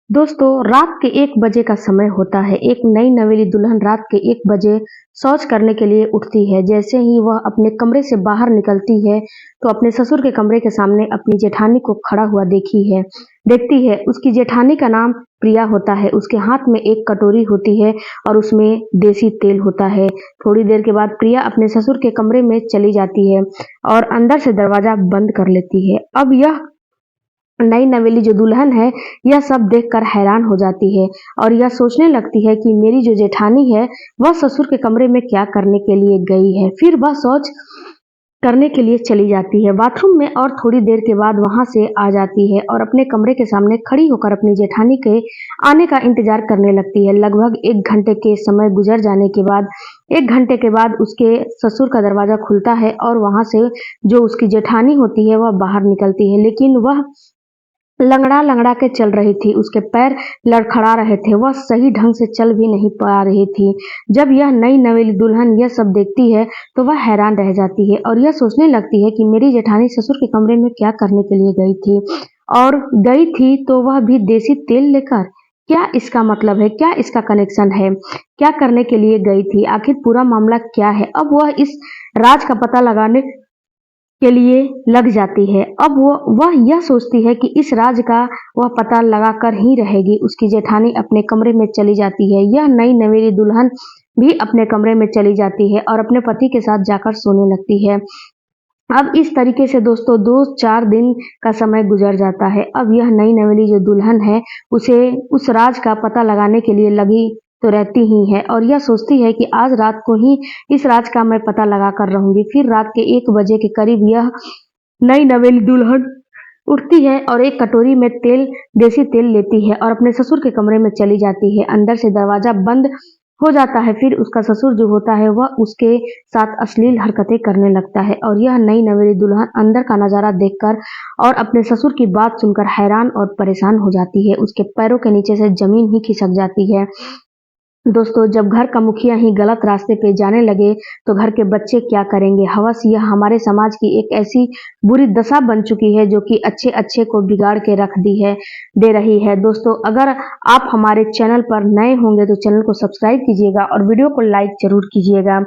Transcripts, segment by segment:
दोस्तों, रात के 1 बजे का समय होता है। एक नई नवेली दुल्हन रात के 1 बजे शौच करने के लिए उठती है। जैसे ही वह अपने कमरे से बाहर निकलती है, तो अपने ससुर के कमरे के सामने अपनी जेठानी को खड़ा हुआ देखती है। उसकी जेठानी का नाम प्रिया होता है। उसके हाथ में एक कटोरी होती है और उसमें देसी तेल होता है। थोड़ी देर के बाद प्रिया अपने ससुर के कमरे में चली जाती है और अंदर से दरवाज़ा बंद कर लेती है। अब यह नई नवेली जो दुल्हन है, यह सब देखकर हैरान हो जाती है और यह सोचने लगती है कि मेरी जो जेठानी है, वह ससुर के कमरे में क्या करने के लिए गई है। फिर वह शौच करने के लिए चली जाती है बाथरूम में और थोड़ी देर के बाद वहां से आ जाती है और अपने कमरे के सामने खड़ी होकर अपनी जेठानी के आने का इंतजार करने लगती है। लगभग 1 घंटे के समय गुजर जाने के बाद 1 घंटे के बाद उसके ससुर का दरवाजा खुलता है और वहां से जो उसकी जेठानी होती है वह बाहर निकलती है, लेकिन वह लंगड़ा-लंगड़ा के चल रही थी, उसके पैर लड़खड़ा रहे थे, वह सही ढंग से चल भी नहीं पा रही थी। जब यह नई नवेली दुल्हन यह सब देखती है, तो वह हैरान रह जाती है और यह सोचने लगती है कि मेरी जेठानी ससुर के कमरे में क्या करने के लिए गई थी और गई थी तो वह भी देसी तेल लेकर। क्या इसका मतलब है? क्या इसका कनेक्शन है? क्या करने के लिए गई थी? आखिर पूरा मामला क्या है? अब वह इस राज का पता लगाने के लिए लग जाती है। अब वह यह सोचती है कि इस राज का वह पता लगाकर ही रहेगी। उसकी जेठानी अपने कमरे में चली जाती है। यह नई नवेली दुल्हन भी अपने कमरे में चली जाती है और अपने पति के साथ जाकर सोने लगती है। अब इस तरीके से दोस्तों 2-4 दिन का समय गुजर जाता है। अब यह नई नवेली जो दुल्हन है, उसे उस राज का पता लगाने के लिए लगी तो रहती ही है और यह सोचती है कि आज रात को ही इस राज का मैं पता लगा कर रहूंगी। फिर रात के 1 बजे के करीब यह नई नवेली दुल्हन उठती है और एक कटोरी में देसी तेल लेती है और अपने ससुर के कमरे में चली जाती है। अंदर से दरवाजा बंद हो जाता है। फिर उसका ससुर जो होता है वह उसके साथ अश्लील हरकतें करने लगता है और यह नई नवेली दुल्हन अंदर का नजारा देखकर और अपने ससुर की बात सुनकर हैरान और परेशान हो जाती है। उसके पैरों के नीचे से जमीन ही खिसक जाती है। दोस्तों, जब घर का मुखिया ही गलत रास्ते पे जाने लगे तो घर के बच्चे क्या करेंगे। हवस यह हमारे समाज की एक ऐसी बुरी दशा बन चुकी है जो कि अच्छे अच्छे को बिगाड़ के रख दे रही है। दोस्तों, अगर आप हमारे चैनल पर नए होंगे तो चैनल को सब्सक्राइब कीजिएगा और वीडियो को लाइक जरूर कीजिएगा।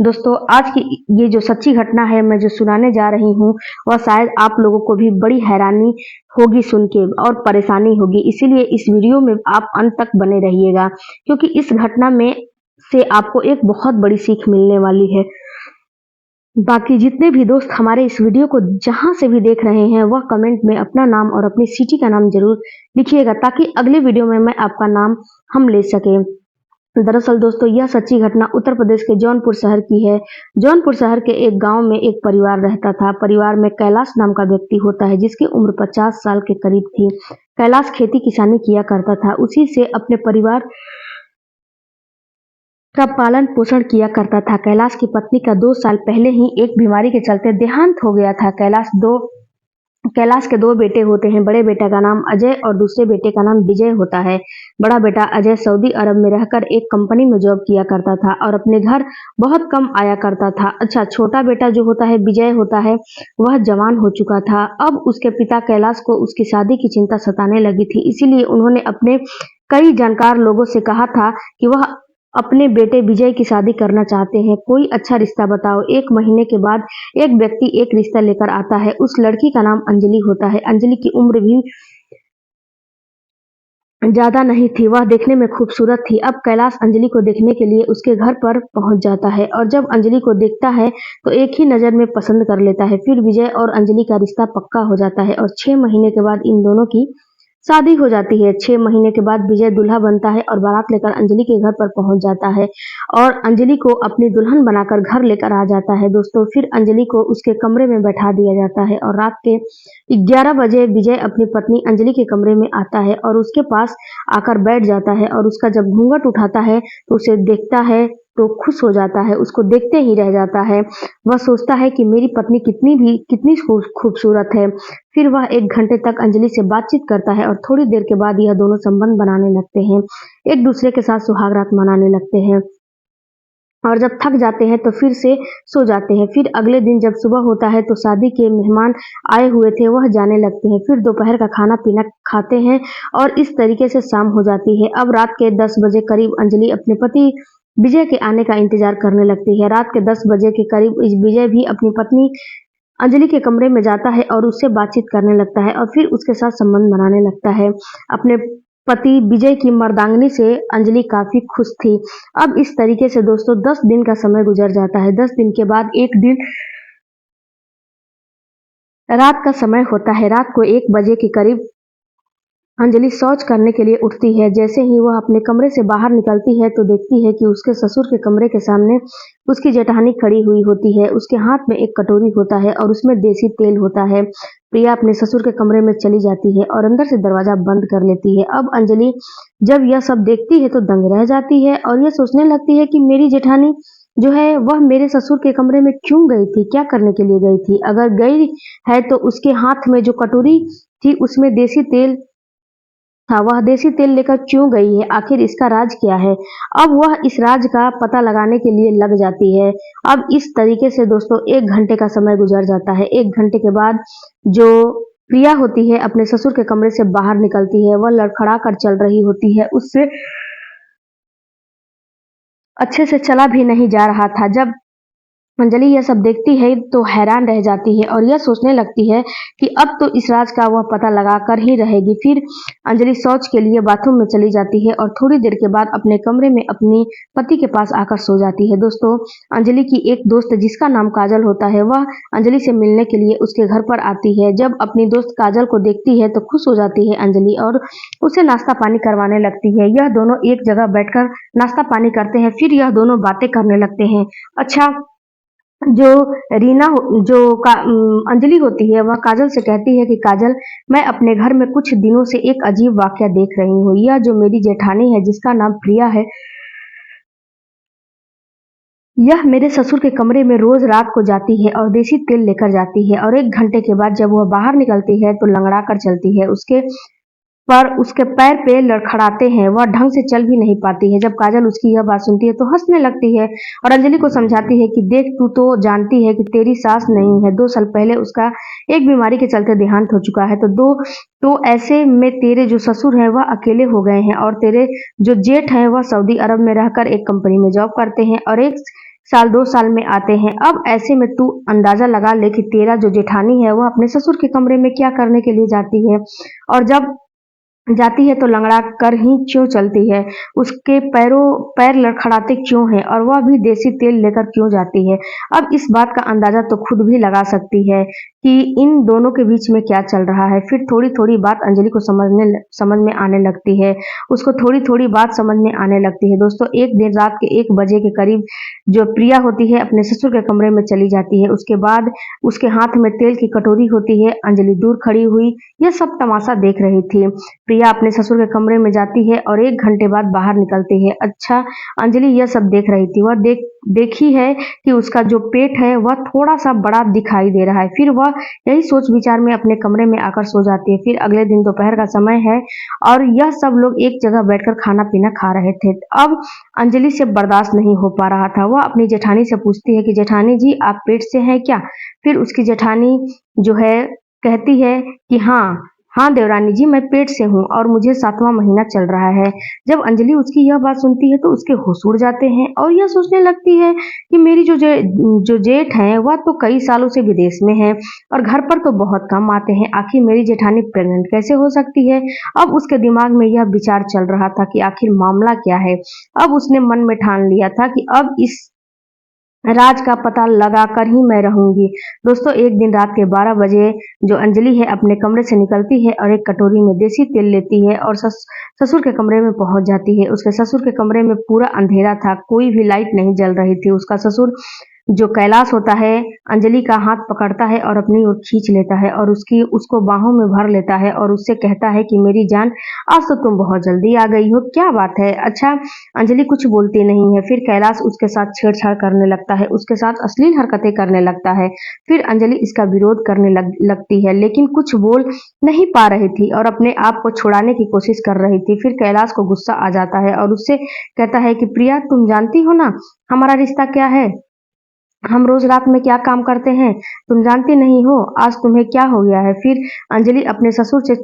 दोस्तों, आज की ये जो सच्ची घटना है मैं जो सुनाने जा रही हूँ, वह शायद आप लोगों को भी बड़ी हैरानी होगी सुन के और परेशानी होगी, इसीलिए इस वीडियो में आप अंत तक बने रहिएगा क्योंकि इस घटना में से आपको एक बहुत बड़ी सीख मिलने वाली है। बाकी जितने भी दोस्त हमारे इस वीडियो को जहां से भी देख रहे हैं वह कमेंट में अपना नाम और अपनी सिटी का नाम जरूर लिखिएगा ताकि अगले वीडियो में मैं आपका नाम हम ले सके। दरअसल दोस्तों, यह सच्ची घटना उत्तर प्रदेश के जौनपुर शहर की है। जौनपुर शहर के एक गांव में एक परिवार रहता था। परिवार में कैलाश नाम का व्यक्ति होता है जिसकी उम्र 50 साल के करीब थी। कैलाश खेती किसानी किया करता था, उसी से अपने परिवार का पालन पोषण किया करता था। कैलाश की पत्नी का 2 साल पहले ही एक बीमारी के चलते देहांत हो गया था। कैलाश के 2 बेटे होते हैं। बड़े बेटे का नाम अजय और दूसरे बेटे का नाम विजय होता है। बड़ा बेटा अजय सऊदी अरब में रहकर एक कंपनी में जॉब किया करता था और अपने घर बहुत कम आया करता था। अच्छा, छोटा बेटा जो होता है विजय होता है, वह जवान हो चुका था। अब उसके पिता कैलाश को उसकी शादी की चिंता सताने लगी थी, इसीलिए उन्होंने अपने कई जानकार लोगों से कहा था कि वह अपने बेटे विजय की शादी करना चाहते हैं। कोई अच्छा रिश्ता बताओ। 1 महीने के बाद एक व्यक्ति एक रिश्ता लेकर आता है। उस लड़की का नाम अंजलि होता है। अंजलि की उम्र भी ज्यादा नहीं थी, वह देखने में खूबसूरत थी। अब कैलाश अंजलि को देखने के लिए उसके घर पर पहुंच जाता है और जब अंजलि को देखता है तो एक ही नजर में पसंद कर लेता है। फिर विजय और अंजलि का रिश्ता पक्का हो जाता है और 6 महीने के बाद इन दोनों की शादी हो जाती है। 6 महीने के बाद विजय दूल्हा बनता है और बारात लेकर अंजलि के घर पर पहुंच जाता है और अंजलि को अपनी दुल्हन बनाकर घर लेकर आ जाता है। दोस्तों, फिर अंजलि को उसके कमरे में बैठा दिया जाता है और रात के 11 बजे विजय अपनी पत्नी अंजलि के कमरे में आता है और उसके पास आकर बैठ जाता है और उसका जब घूंघट उठाता है तो उसे देखता है तो खुश हो जाता है, उसको देखते ही रह जाता है। वह सोचता है कि मेरी पत्नी कितनी खूबसूरत है। फिर वह 1 घंटे तक अंजलि से बातचीत करता है और थोड़ी देर के बाद यह दोनों संबंध बनाने लगते हैं, एक दूसरे के साथ सुहाग रात मनाने लगते हैं। और जब थक जाते हैं तो फिर से सो जाते हैं। फिर अगले दिन जब सुबह होता है तो शादी के मेहमान आए हुए थे वह जाने लगते हैं। फिर दोपहर का खाना पीना खाते हैं और इस तरीके से शाम हो जाती है। अब रात के 10 बजे करीब अंजलि अपने पति विजय के आने का इंतजार करने लगती है। रात के 10 बजे के करीब विजय भी अपनी पत्नी अंजलि के कमरे में जाता है और उससे बातचीत करने लगता है और फिर उसके साथ संबंध बनाने लगता है। अपने पति विजय की मर्दांगनी से अंजलि काफी खुश थी। अब इस तरीके से दोस्तों 10 दिन का समय गुजर जाता है। 10 दिन के बाद एक दिन रात का समय होता है। रात को 1 बजे के करीब अंजलि शौच करने के लिए उठती है। जैसे ही वह अपने कमरे से बाहर निकलती है तो देखती है कि उसके ससुर के कमरे के सामने उसकी जेठानी खड़ी हुई होती है। उसके हाथ में एक कटोरी होता है और उसमें देसी तेल होता है। प्रिया अपने ससुर के कमरे में चली जाती है और अंदर से दरवाजा बंद कर लेती है। अब अंजलि जब यह सब देखती है तो दंग रह जाती है और यह सोचने लगती है कि मेरी जेठानी जो है वह मेरे ससुर के कमरे में क्यों गई थी, क्या करने के लिए गई थी? अगर गई है तो उसके हाथ में जो कटोरी थी उसमें देसी तेल था, वह देसी तेल लेकर क्यों गई है? आखिर इसका राज क्या है? अब वह इस राज का पता लगाने के लिए लग जाती है। अब इस तरीके से दोस्तों 1 घंटे का समय गुजर जाता है। 1 घंटे के बाद जो प्रिया होती है अपने ससुर के कमरे से बाहर निकलती है। वह लड़खड़ा कर चल रही होती है। उससे अच्छे से चला भी नहीं जा रहा था। जब अंजलि यह सब देखती है तो हैरान रह जाती है और यह सोचने लगती है कि अब तो इस राज का वह पता लगा कर ही रहेगी। फिर अंजलि शौच के लिए बाथरूम में चली जाती है और थोड़ी देर के बाद अपने कमरे में अपनी पति के पास आकर सो जाती है। दोस्तों अंजलि की एक दोस्त जिसका नाम काजल होता है वह अंजलि से मिलने के लिए उसके घर पर आती है। जब अपनी दोस्त काजल को देखती है तो खुश हो जाती है अंजलि और उसे नाश्ता पानी करवाने लगती है। यह दोनों एक जगह बैठकर नाश्ता पानी करते हैं। फिर यह दोनों बातें करने लगते हैं। अच्छा, जो अंजलि होती है वह काजल से कहती है कि काजल, मैं अपने घर में कुछ दिनों से एक अजीब वाकया देख रही हूँ। यह जो मेरी जेठानी है जिसका नाम प्रिया है, यह मेरे ससुर के कमरे में रोज रात को जाती है और देसी तेल लेकर जाती है और 1 घंटे के बाद जब वह बाहर निकलती है तो लंगड़ा कर चलती है। पर उसके पैर पे लड़खड़ाते हैं, वह ढंग से चल भी नहीं पाती है। जब काजल उसकी यह बात सुनती है तो हंसने लगती है और अंजलि को समझाती है कि देख, तू तो जानती है कि तेरी सास नहीं है। 2 साल पहले उसका एक बीमारी के चलते देहांत हो चुका है। तो ऐसे में तेरे जो ससुर हैं वह अकेले हो गए हैं और तेरे जो जेठ हैं वह सऊदी अरब में रहकर एक कंपनी में जॉब करते हैं और 1 साल 2 साल में आते हैं। अब ऐसे में तू अंदाजा लगा ले कि तेरा जो जेठानी है वह अपने ससुर के कमरे में क्या करने के लिए जाती है और जब जाती है तो लंगड़ा कर ही क्यों चलती है? उसके पैर लड़खड़ाते क्यों हैं और वह भी देसी तेल लेकर क्यों जाती है? अब इस बात का अंदाजा तो खुद भी लगा सकती है कि इन दोनों के बीच में क्या चल रहा है। फिर थोड़ी-थोड़ी बात अंजलि को समझ में आने लगती है। उसको थोड़ी-थोड़ी बात समझ में आने लगती है। दोस्तों एक दिन रात के 1 बजे के करीब जो प्रिया होती है अपने ससुर के कमरे में चली जाती है। उसके बाद उसके हाथ में तेल की कटोरी होती है। अंजलि दूर खड़ी हुई यह सब तमाशा देख रही थी। प्रिया अपने ससुर के कमरे में जाती है और 1 घंटे बाद बाहर निकलती है। अच्छा, अंजलि यह सब देख रही थी। वह देखी है कि उसका जो पेट है वह थोड़ा-सा बड़ा दिखाई दे रहा है। फिर वह यही सोच विचार में अपने कमरे में आकर सो जाती है। फिर अगले दिन दोपहर का समय है और यह सब लोग एक जगह बैठकर खाना-पीना खा रहे थे। अब अंजलि से बर्दाश्त नहीं हो पा रहा था। वह अपनी जेठानी से पूछती है कि जेठानी जी, आप पेट से हैं क्या? फिर उसकी जेठानी जो है कहती है कि हाँ, हाँ देवरानी जी, मैं पेट से हूँ और मुझे 7वां महीना चल रहा है। जब अंजलि उसकी यह बात सुनती है तो उसके होश उड़ जाते हैं और यह सोचने लगती है कि मेरी जो जेठ हैं वह तो कई सालों से विदेश में हैं और घर पर तो बहुत कम आते हैं। आखिर मेरी जेठानी प्रेग्नेंट कैसे हो सकती है? अब उसके दिमाग में यह विचार चल रहा था कि आखिर मामला क्या है। अब उसने मन में ठान लिया था कि अब इस राज का पता लगाकर ही मैं रहूंगी। दोस्तों एक दिन रात के 12 बजे जो अंजलि है अपने कमरे से निकलती है और एक कटोरी में देसी तेल लेती है और ससुर के कमरे में पहुंच जाती है। उसके ससुर के कमरे में पूरा अंधेरा था, कोई भी लाइट नहीं जल रही थी। उसका ससुर जो कैलाश होता है अंजलि का हाथ पकड़ता है और अपनी ओर खींच लेता है और उसको बाहों में भर लेता है और उससे कहता है कि मेरी जान, आज तो तुम बहुत जल्दी आ गई हो, क्या बात है। अच्छा, अंजलि कुछ बोलती नहीं है। फिर कैलाश उसके साथ छेड़छाड़ करने लगता है, उसके साथ अश्लील हरकतें करने लगता है। फिर अंजलि इसका विरोध करने लगती है, लेकिन कुछ बोल नहीं पा रही थी और अपने आप को छुड़ाने की कोशिश कर रही थी। फिर कैलाश को गुस्सा आ जाता है और उससे कहता है कि प्रिया, तुम जानती हो ना हमारा रिश्ता क्या है, हम रोज रात में क्या काम करते हैं, तुम जानती नहीं हो, आज तुम्हें क्या हो गया है। फिर अंजलि अपने ससुर से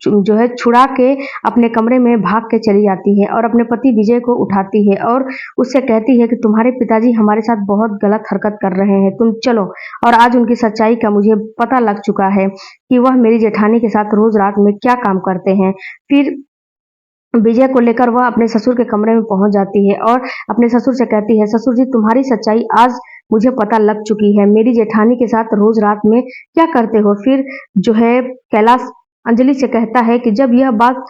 जो है छुड़ा के अपने कमरे में भाग के चली जाती है और अपने पति विजय को उठाती है और उससे कहती है कि तुम्हारे पिताजी हमारे साथ बहुत गलत हरकत कर रहे हैं, तुम चलो। और आज उनकी सच्चाई का मुझे पता लग चुका है कि वह मेरी जेठानी के साथ रोज रात में क्या काम करते हैं। फिर विजय को लेकर वह अपने ससुर के कमरे में पहुंच जाती है और अपने ससुर से कहती है, ससुर जी तुम्हारी सच्चाई आज मुझे पता लग चुकी है, मेरी जेठानी के साथ रोज रात में क्या करते हो। फिर जो है कैलाश अंजलि से कहता है कि जब यह बात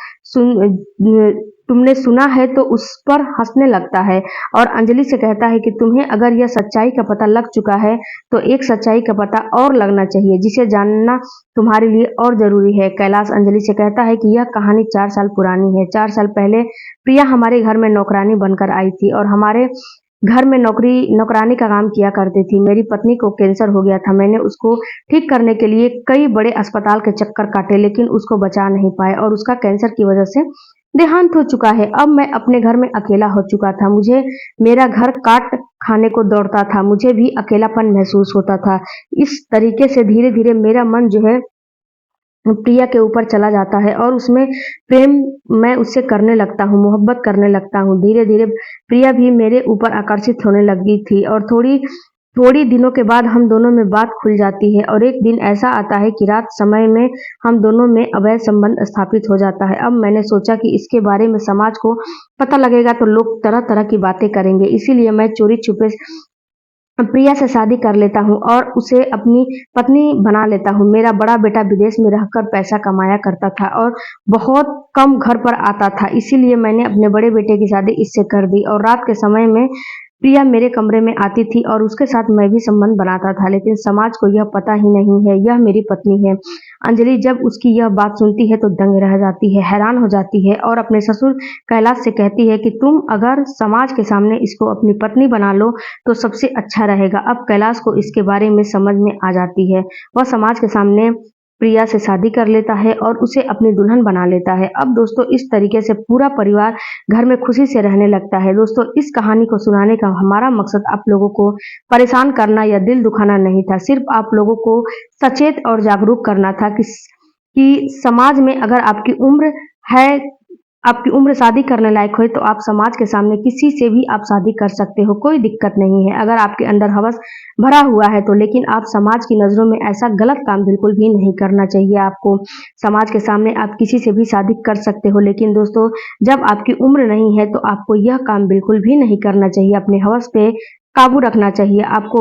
तुमने सुना है तो उस पर हंसने लगता है और अंजलि से कहता है कि तुम्हें अगर यह सच्चाई का पता लग चुका है तो एक सच्चाई का पता और लगना चाहिए जिसे जानना तुम्हारे लिए और जरूरी है। कैलाश अंजलि से कहता है कि यह कहानी 4 साल पुरानी है। 4 साल पहले प्रिया हमारे घर में नौकरानी बनकर आई थी और हमारे घर में नौकरानी का काम किया करती थी। मेरी पत्नी को कैंसर हो गया था, मैंने उसको ठीक करने के लिए कई बड़े अस्पताल के चक्कर काटे लेकिन उसको बचा नहीं पाए और उसका कैंसर की वजह से देहांत हो चुका है। अब मैं अपने घर में अकेला हो चुका था, मुझे मेरा घर काट खाने को दौड़ता था, मुझे भी अकेलापन महसूस होता था। इस तरीके से धीरे धीरे मेरा मन जो है प्रिया के ऊपर चला जाता है और उसमें प्रेम मैं उससे करने लगता हूँ, मोहब्बत करने लगता हूँ। धीरे धीरे प्रिया भी मेरे ऊपर आकर्षित होने लगी थी और थोड़ी थोड़ी दिनों के बाद हम दोनों में बात खुल जाती है और एक दिन ऐसा आता है कि रात समय में हम दोनों में अवैध संबंध स्थापित हो जाता है। अब मैंने सोचा कि इसके बारे में समाज को पता लगेगा तो लोग तरह तरह की बातें करेंगे, इसीलिए मैं चोरी छुपे प्रिया से शादी कर लेता हूँ और उसे अपनी पत्नी बना लेता हूँ। मेरा बड़ा बेटा विदेश में रहकर पैसा कमाया करता था और बहुत कम घर पर आता था, इसीलिए मैंने अपने बड़े बेटे की शादी इससे कर दी और रात के समय में प्रिया मेरे कमरे में आती थी और उसके साथ मैं भी संबंध बनाता था, लेकिन समाज को यह पता ही नहीं है यह मेरी पत्नी है। अंजलि जब उसकी यह बात सुनती है तो दंग रह जाती है, हैरान हो जाती है और अपने ससुर कैलाश से कहती है कि तुम अगर समाज के सामने इसको अपनी पत्नी बना लो तो सबसे अच्छा रहेगा। अब कैलाश को इसके बारे में समझ में आ जाती है, वह समाज के सामने प्रिया से शादी कर लेता है और उसे अपनी दुल्हन बना लेता है। अब दोस्तों इस तरीके से पूरा परिवार घर में खुशी से रहने लगता है। दोस्तों इस कहानी को सुनाने का हमारा मकसद आप लोगों को परेशान करना या दिल दुखाना नहीं था, सिर्फ आप लोगों को सचेत और जागरूक करना था कि समाज में अगर है आपकी उम्र शादी करने लायक हो तो आप समाज के सामने किसी से भी आप शादी कर सकते हो, कोई दिक्कत नहीं है। अगर आपके अंदर हवस भरा हुआ है तो, लेकिन आप समाज की नज़रों में ऐसा गलत काम बिल्कुल भी नहीं करना चाहिए आपको। समाज के सामने आप किसी से भी शादी कर सकते हो, लेकिन दोस्तों जब आपकी उम्र नहीं है तो आपको यह काम बिल्कुल भी नहीं करना चाहिए। अपने हवस पे काबू रखना चाहिए आपको।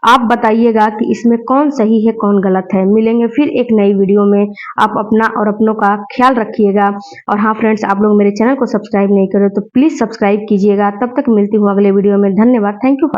आप बताइएगा कि इसमें कौन सही है कौन गलत है। मिलेंगे फिर एक नई वीडियो में। आप अपना और अपनों का ख्याल रखिएगा। और हाँ फ्रेंड्स, आप लोग मेरे चैनल को सब्सक्राइब नहीं करे तो प्लीज़ सब्सक्राइब कीजिएगा। तब तक मिलती हूँ अगले वीडियो में। धन्यवाद। Thank you for